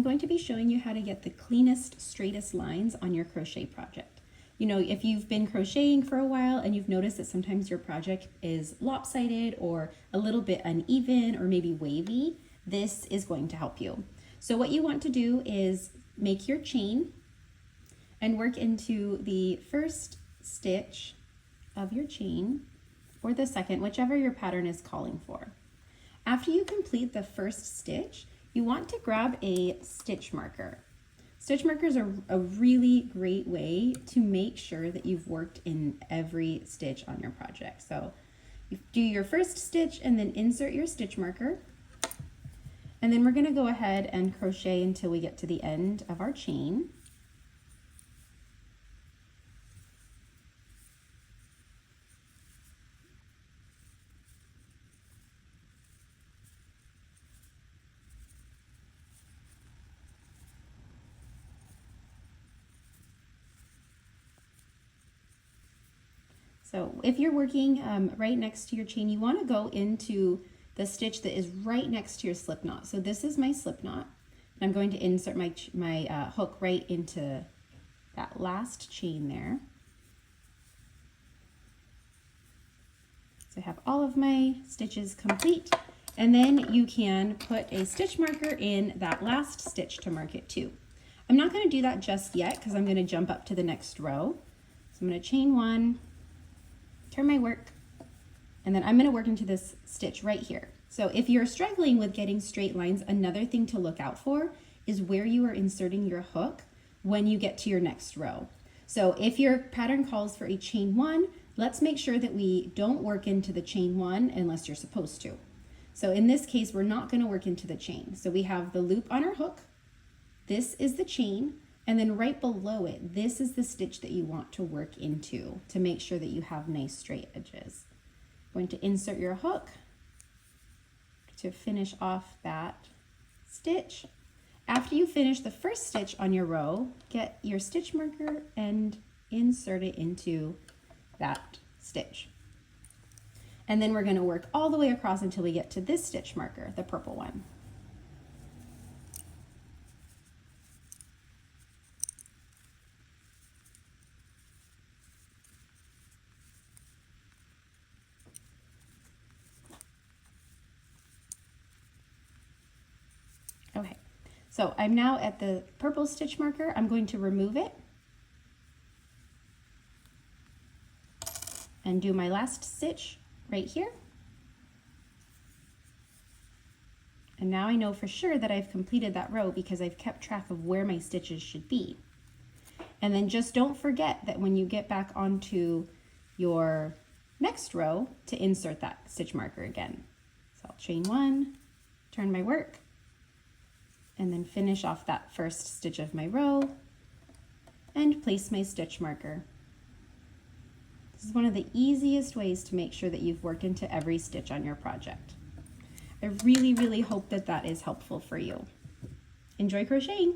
going to be showing you how to get the cleanest, straightest lines on your crochet project. You know, if you've been crocheting for a while and you've noticed that sometimes your project is lopsided or a little bit uneven or maybe wavy, this is going to help you. So what you want to do is make your chain and work into the first stitch of your chain or the second, whichever your pattern is calling for. After you complete the first stitch, you want to grab a stitch marker. Stitch markers are a really great way to make sure that you've worked in every stitch on your project. So you do your first stitch and then insert your stitch marker. And then we're going to go ahead and crochet until we get to the end of our chain. So if you're working right next to your chain, you want to go into the stitch that is right next to your slip knot. So this is my slip knot. And I'm going to insert my hook right into that last chain there. So I have all of my stitches complete. And then you can put a stitch marker in that last stitch to mark it too. I'm not going to do that just yet because I'm going to jump up to the next row. So I'm going to chain one, turn my work, and then I'm going to work into this stitch right here. So if you're struggling with getting straight lines, another thing to look out for is where you are inserting your hook when you get to your next row. So if your pattern calls for a chain one, let's make sure that we don't work into the chain one unless you're supposed to. So in this case, we're not going to work into the chain. So we have the loop on our hook. This is the chain. And then right below it, this is the stitch that you want to work into to make sure that you have nice straight edges. Going to insert your hook to finish off that stitch. After you finish the first stitch on your row, get your stitch marker and insert it into that stitch. And then we're going to work all the way across until we get to this stitch marker, the purple one. Okay, so I'm now at the purple stitch marker. I'm going to remove it and do my last stitch right here. And now I know for sure that I've completed that row because I've kept track of where my stitches should be. And then just don't forget that when you get back onto your next row to insert that stitch marker again. So I'll chain one, turn my work, and then finish off that first stitch of my row and place my stitch marker. This is one of the easiest ways to make sure that you've worked into every stitch on your project. I really, really hope that that is helpful for you. Enjoy crocheting!